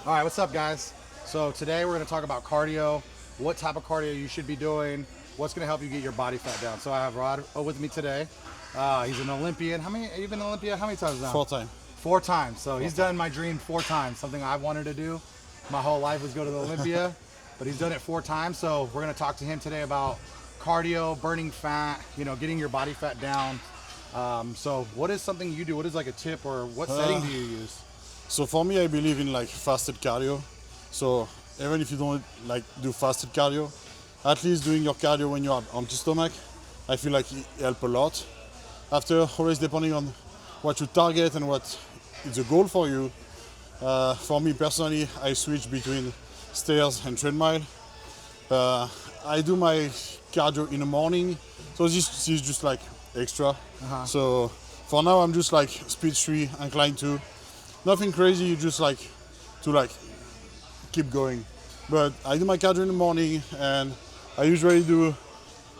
All right, what's up, guys? So today we're going to talk about cardio, what type of cardio you should be doing, what's going to help you get your body fat down. So I have Rod with me today. He's an Olympian. How many? You've been an Olympian? How many times now? 4 times. 4 times. So he's done my dream 4 times. Something I wanted to do. My whole life was go to the Olympia, but he's done it 4 times. So we're going to talk to him today about cardio, burning fat, getting your body fat down. So what is something you do? What is like a tip, or what setting do you use? So for me, I believe in like fasted cardio. So even if you don't like do fasted cardio, at least doing your cardio when you're on empty stomach, I feel like it helps a lot. After, always depending on what you target and what is a goal for you. For me personally, I switch between stairs and treadmill. I do my cardio in the morning, so this is just like extra. So for now, I'm just like speed 3, incline 2. Nothing crazy, you just like to keep going. But I do my cardio in the morning, and I usually do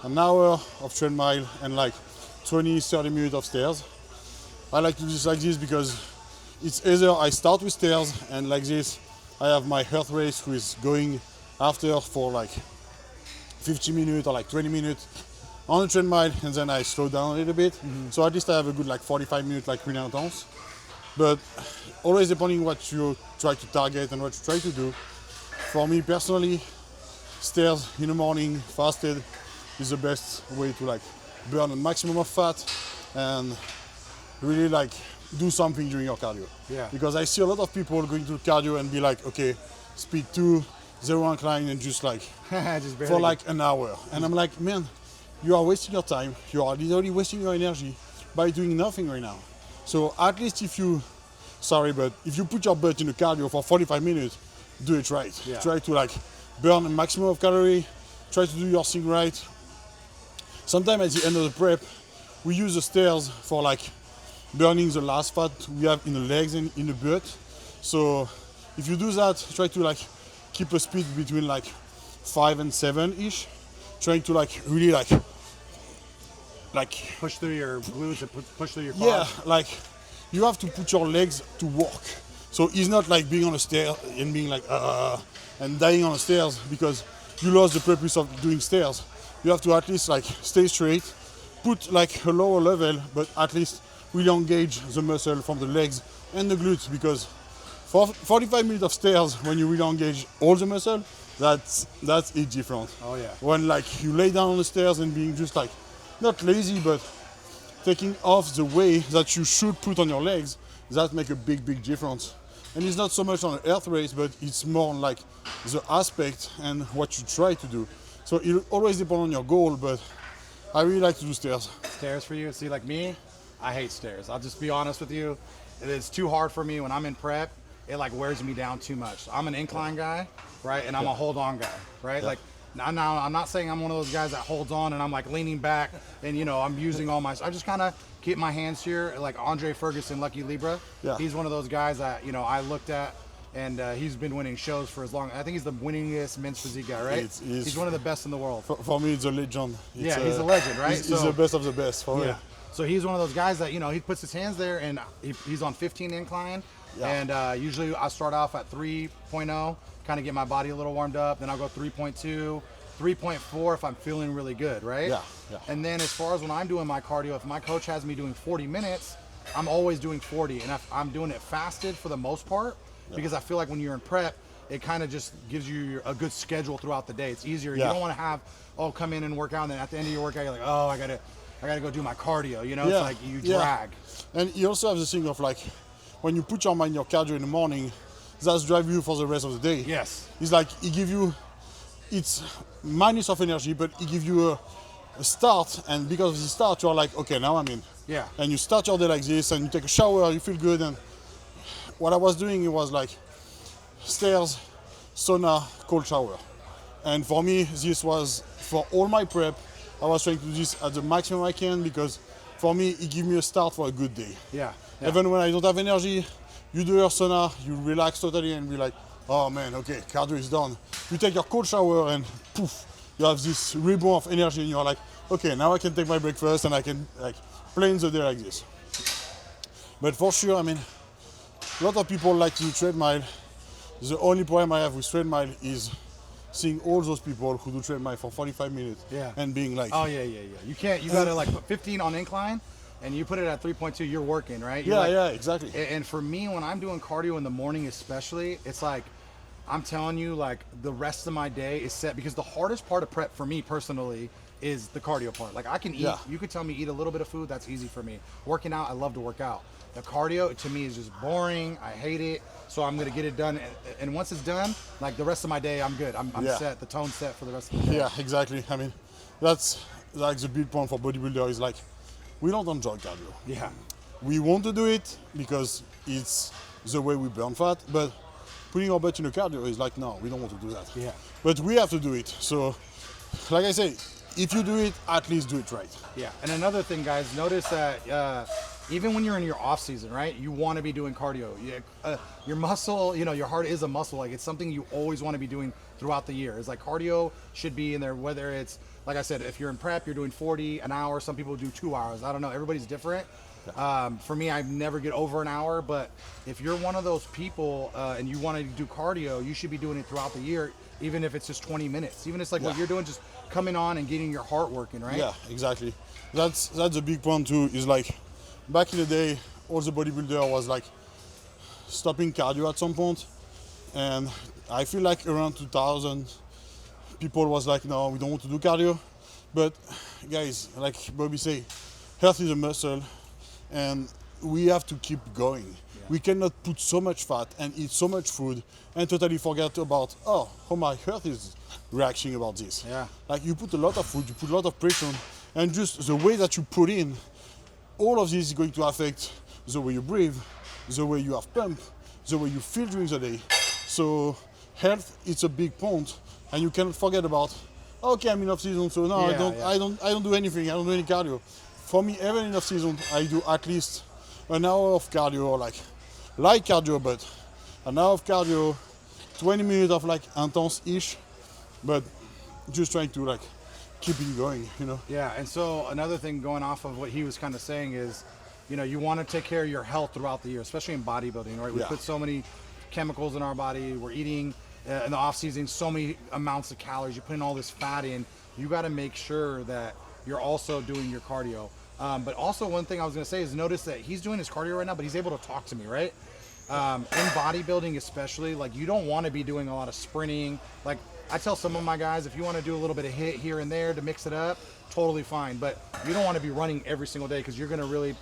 an hour of treadmill and like 20-30 minutes of stairs. I like to do this like this because it's either I start with stairs, and like this I have my heart rate who is going after for like 50 minutes or like 20 minutes on the treadmill, and then I slow down a little bit. So at least I have a good like 45 minutes like really intense. But always depending what you try to target and what you try to do. For me personally, stairs in the morning, fasted, is the best way to like burn a maximum of fat and really like do something during your cardio. Yeah. Because I see a lot of people going to cardio and be like, okay, speed 2, 0 incline, and just like Just barely. for like an hour. And I'm like, man, you are wasting your time. You are literally wasting your energy by doing nothing right now. So at least if you put your butt in the cardio for 45 minutes, do it right. Yeah. Try to like burn a maximum of calorie. Try to do your thing right. Sometimes at the end of the prep, we use the stairs for like burning the last fat we have in the legs and in the butt. So if you do that, try to like keep a speed between like 5 and 7-ish. Trying to like really like push through your glutes and push through your quads. yeah, like you have to put your legs to work. So it's not like being on a stair and being like and dying on the stairs because you lost the purpose of doing stairs. You have to at least like stay straight, put like a lower level, but at least really engage the muscle from the legs and the glutes, because for 45 minutes of stairs, when you really engage all the muscle, that's it different. Oh yeah. When like you lay down on the stairs and being just like not lazy, but taking off the weight that you should put on your legs, that make a big difference. And it's not so much on the earth race, but it's more on like the aspect and what you try to do. So it always depends on your goal, but I really like to do stairs. Stairs for you? See, like me, I hate stairs. I'll just be honest with you. It is too hard for me when I'm in prep. It like wears me down too much. I'm an incline guy, right? And I'm a hold on guy, right? Yeah. Like now I'm not saying I'm one of those guys that holds on and I'm like leaning back and I'm using all my, I just kind of keep my hands here, like Andre Ferguson, Lucky Libra. Yeah. He's one of those guys that, I looked at, and he's been winning shows for as long. I think he's the winningest men's physique guy, right? He's one of the best in the world. For me, it's a legend. He's a legend, right? He's the best of the best, for me. So he's one of those guys that, he puts his hands there, and he's on 15 incline. Yeah. And usually I start off at 3.0, kind of get my body a little warmed up. Then I'll go 3.2, 3.4 if I'm feeling really good, right? Yeah. And then as far as when I'm doing my cardio, if my coach has me doing 40 minutes, I'm always doing 40. And if I'm doing it fasted for the most part, because I feel like when you're in prep, it kind of just gives you a good schedule throughout the day. It's easier. You don't want to have, come in and work out, and then at the end of your workout, you're like, oh, I gotta go do my cardio. It's like you drag. And you also have the thing of like, when you put your mind in your cardio in the morning, that's drive you for the rest of the day. Yes. It's like it give you, it's minus of energy, but it gives you a start, and because of the start, you're like, okay, now I'm in. Yeah. And you start your day like this, and you take a shower, you feel good. And what I was doing, it was like stairs, sauna, cold shower. And for me, this was for all my prep. I was trying to do this at the maximum I can, because for me, it gives me a start for a good day. Yeah. Even when I don't have energy, you do your sauna, you relax totally and be like, oh man, okay, cardio is done. You take your cold shower and poof, you have this rebound of energy, and you're like, okay, now I can take my breakfast and I can like plan the day like this. But for sure, I mean, a lot of people like to do treadmill The only problem I have with straight mile is seeing all those people who do straight mile for 45 minutes and being like, oh yeah. You can't. You gotta like put 15 on incline, and you put it at 3.2. You're working, right? You're exactly. And for me, when I'm doing cardio in the morning, especially, it's like I'm telling you, like the rest of my day is set because the hardest part of prep for me personally is the cardio part. Like I can eat. Yeah. You could tell me eat a little bit of food. That's easy for me. Working out, I love to work out. The cardio to me is just boring. I hate it. So I'm gonna get it done, and once it's done, like the rest of my day, I'm good. I'm set. The tone's set for the rest of the day. Yeah, exactly. I mean, that's like the big point for bodybuilder is like, we don't enjoy cardio. Yeah. We want to do it because it's the way we burn fat, but putting our butt in a cardio is like, no, we don't want to do that. Yeah. But we have to do it. So, like I say, if you do it, at least do it right. Yeah. And another thing, guys, notice that even when you're in your off season, right, you want to be doing cardio. Your muscle, your heart is a muscle. Like it's something you always want to be doing throughout the year. It's like cardio should be in there, whether it's, like I said, if you're in prep, you're doing 40 an hour. Some people do 2 hours. I don't know. Everybody's different. For me, I never get over an hour, but if you're one of those people and you want to do cardio, you should be doing it throughout the year, even if it's just 20 minutes. Even if it's like what you're doing, just coming on and getting your heart working, right? Yeah, exactly. That's a big point too, is like, back in the day, all the bodybuilder was like stopping cardio at some point, and I feel like around 2000, people was like, no, we don't want to do cardio. But guys, like Bobby say, health is a muscle, and we have to keep going. Yeah. We cannot put so much fat and eat so much food and totally forget about, how my health is reacting about this. Yeah. Like you put a lot of food, you put a lot of pressure, and just the way that you put in, all of this is going to affect the way you breathe, the way you have pump, the way you feel during the day. So health is a big point, and you cannot forget about, okay, I'm in off season, so no, I don't do anything, I don't do any cardio. For me, even in off season, I do at least an hour of cardio, or like light cardio, but an hour of cardio, 20 minutes of like intense-ish, but just trying to like keep it going, Yeah, and so another thing going off of what he was kind of saying is, you want to take care of your health throughout the year, especially in bodybuilding, right? We put so many chemicals in our body. We're eating in the off season so many amounts of calories. You're putting all this fat in. You got to make sure that you're also doing your cardio. But also one thing I was going to say is notice that he's doing his cardio right now, but he's able to talk to me, right? In bodybuilding especially, like you don't want to be doing a lot of sprinting. Like I tell some of my guys, if you want to do a little bit of hit here and there to mix it up, totally fine. But you don't want to be running every single day because you're going to really,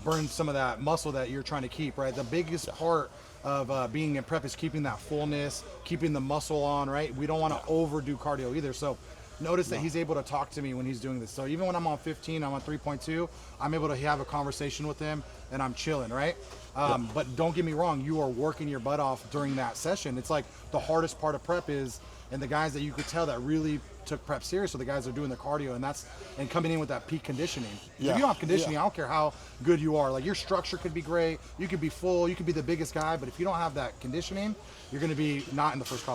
burn some of that muscle that you're trying to keep, right? The biggest part of being in prep is keeping that fullness, keeping the muscle on, right? We don't want to overdo cardio either. So notice that he's able to talk to me when he's doing this. So even when I'm on 15, I'm on 3.2, I'm able to have a conversation with him and I'm chilling, right? But don't get me wrong, you are working your butt off during that session. It's like the hardest part of prep is, and the guys that you could tell that really took prep serious are the guys that are doing the cardio and coming in with that peak conditioning. If you don't have conditioning, I don't care how good you are. Like your structure could be great, you could be full, you could be the biggest guy, but if you don't have that conditioning, you're going to be not in the first column.